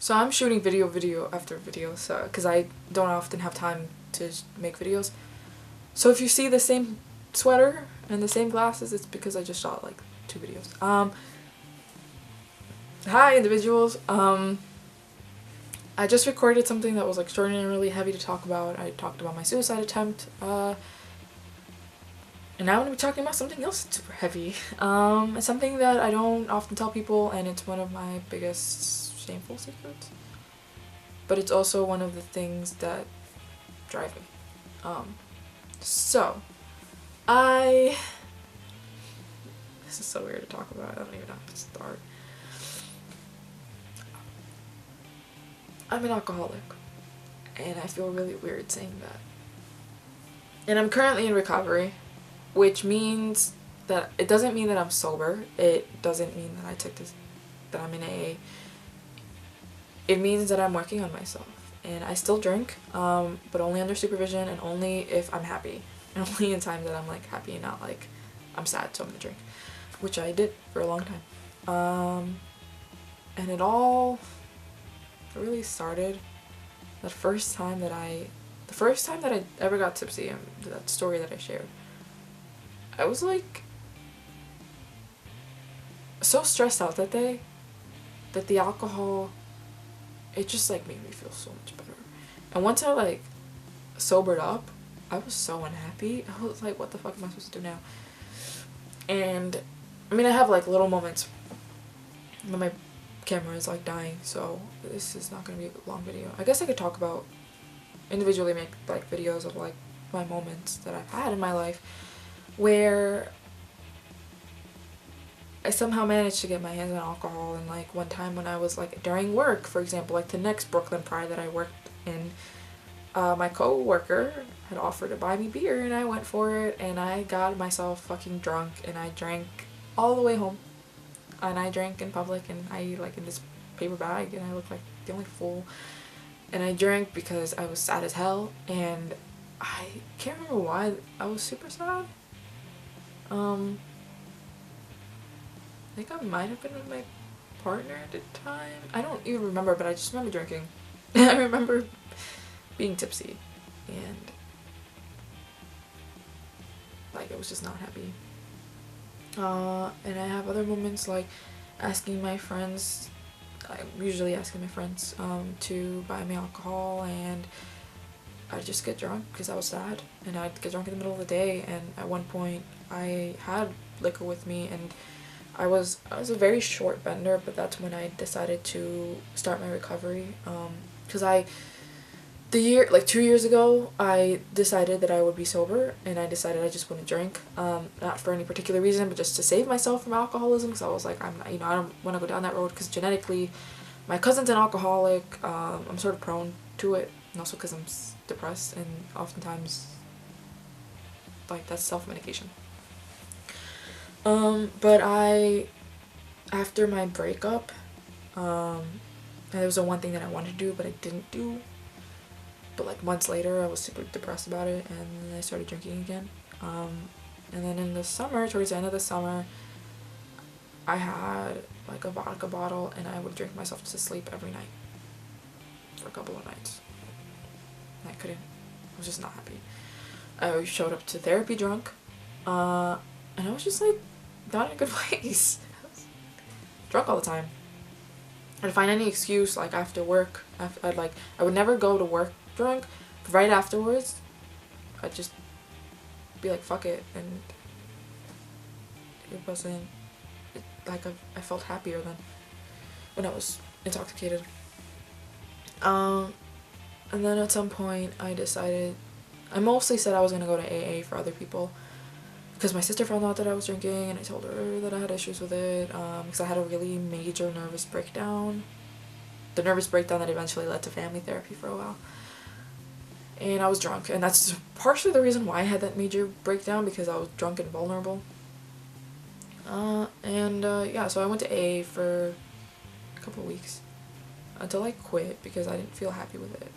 So I'm shooting video after video, so because I don't often have time to make videos. So if you see the same sweater and the same glasses, it's because I just shot like 2 videos. Hi individuals. I just recorded something that was extraordinarily heavy to talk about. I talked about my suicide attempt. And now I'm going to be talking about something else super heavy. It's something that I don't often tell people, and it's one of my biggest shameful secrets. But it's also one of the things that drive me. So, this is so weird to talk about, I don't even know how to start. I'm an alcoholic, and I feel really weird saying that. And I'm currently in recovery, which means that it doesn't mean that I'm sober. It doesn't mean that I took this, that I'm in AA. It means that I'm working on myself, and I still drink, but only under supervision and only if I'm happy, and only in times that I'm like happy and not like I'm sad, so I'm gonna drink, which I did for a long time. And it all really started the first time that I ever got tipsy, and that story that I shared. I was like so stressed out that day that the alcohol, it just like made me feel so much better. And once I like sobered up, I was so unhappy. I was like, what the fuck am I supposed to do now? And I mean, I have like little moments, but my camera is like dying, so this is not gonna be a long video. I guess I could talk about, individually make like videos of like my moments that I've had in my life where I somehow managed to get my hands on alcohol. And like one time when I was like during work, for example, like the next Brooklyn Pride that I worked in, my co-worker had offered to buy me beer, and I went for it, and I got myself fucking drunk, and I drank all the way home, and I drank in public, and I like in this paper bag, and I looked like the only fool, and I drank because I was sad as hell, and I can't remember why I was super sad. I think I might have been with my partner at the time. I don't even remember, but I just remember drinking. I remember being tipsy, and like I was just not happy. And I have other moments like asking my friends, I'm usually asking my friends to buy me alcohol, and I'd just get drunk because I was sad, and I'd get drunk in the middle of the day. And at one point I had liquor with me, and I was a very short bender, but that's when I decided to start my recovery, because 2 years ago I decided that I would be sober, and I decided I just wouldn't drink, not for any particular reason, but just to save myself from alcoholism, because I was like, I'm not, I don't want to go down that road, because genetically my cousin's an alcoholic. I'm sort of prone to it, and also because I'm depressed, and oftentimes like that's self-medication. But after my breakup, and it was the one thing that I wanted to do but I didn't do, but like months later I was super depressed about it, and I started drinking again. And then in the summer, towards the end of the summer, I had like a vodka bottle, and I would drink myself to sleep every night for a couple of nights. And I was just not happy. I showed up to therapy drunk, and I was just like not in a good place. I was drunk all the time. I'd find any excuse, like after work, I would never go to work drunk, but right afterwards I'd just be like, fuck it, and it wasn't like I felt happier than when I was intoxicated. And then at some point I mostly said I was gonna go to AA for other people, because my sister found out that I was drinking, and I told her that I had issues with it, because I had a really major nervous breakdown. The nervous breakdown that eventually led to family therapy for a while. And I was drunk, and that's partially the reason why I had that major breakdown, because I was drunk and vulnerable. Yeah, so I went to AA for a couple of weeks until I quit, because I didn't feel happy with it.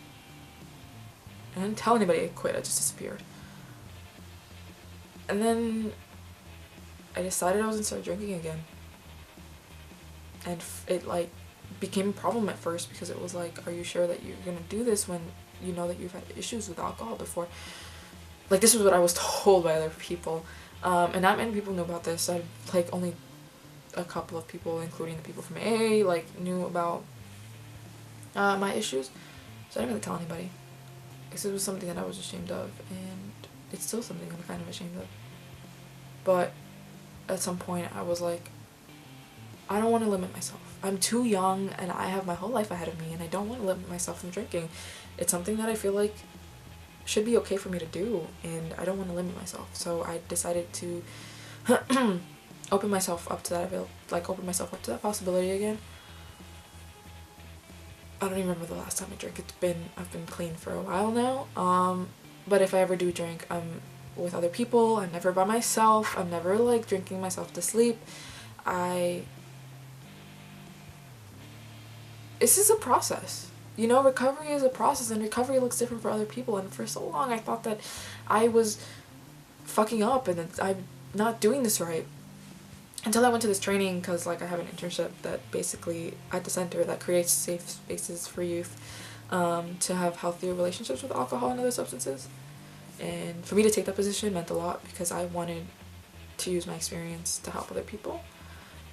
And I didn't tell anybody I quit, I just disappeared. And then I decided I was gonna start drinking again. And it like became a problem at first, because it was like, are you sure that you're gonna do this when you know that you've had issues with alcohol before? Like, this was what I was told by other people, and not many people knew about this. I like only a couple of people, including the people from AA, like knew about my issues, so I didn't really tell anybody, because it was something that I was ashamed of, and it's still something I'm kind of ashamed of. But at some point I was like, I don't want to limit myself. I'm too young and I have my whole life ahead of me, and I don't want to limit myself from drinking. It's something that I feel like should be okay for me to do, and I don't want to limit myself. So I decided to open myself up to that possibility again. I don't even remember the last time I drank. I've been clean for a while now. But if I ever do drink, I'm with other people. I'm never by myself. I'm never like drinking myself to sleep. This is a process. You know, recovery is a process, and recovery looks different for other people. And for so long I thought that I was fucking up and that I'm not doing this right. Until I went to this training, because like I have an internship that basically at the center that creates safe spaces for youth to have healthier relationships with alcohol and other substances. And for me to take that position meant a lot, because I wanted to use my experience to help other people.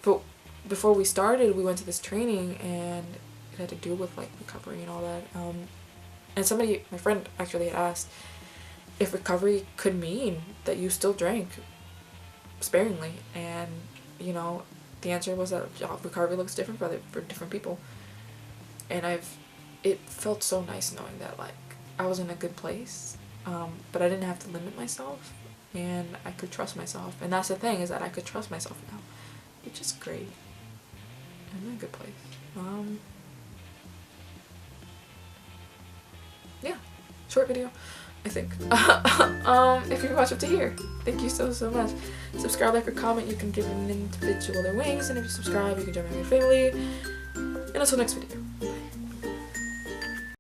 But before we started, we went to this training, and it had to do with like recovery and all that. And my friend actually had asked if recovery could mean that you still drank sparingly, and you know, the answer was that recovery looks different for different people. And it felt so nice knowing that like I was in a good place, but I didn't have to limit myself, and I could trust myself. And that's the thing, is that I could trust myself now, which is great. I'm in a good place. Yeah, short video, I think. If you watched up to here, thank you so much. Subscribe, like, or comment. You can give an individual their wings, and if you subscribe, you can join my family. And until next video.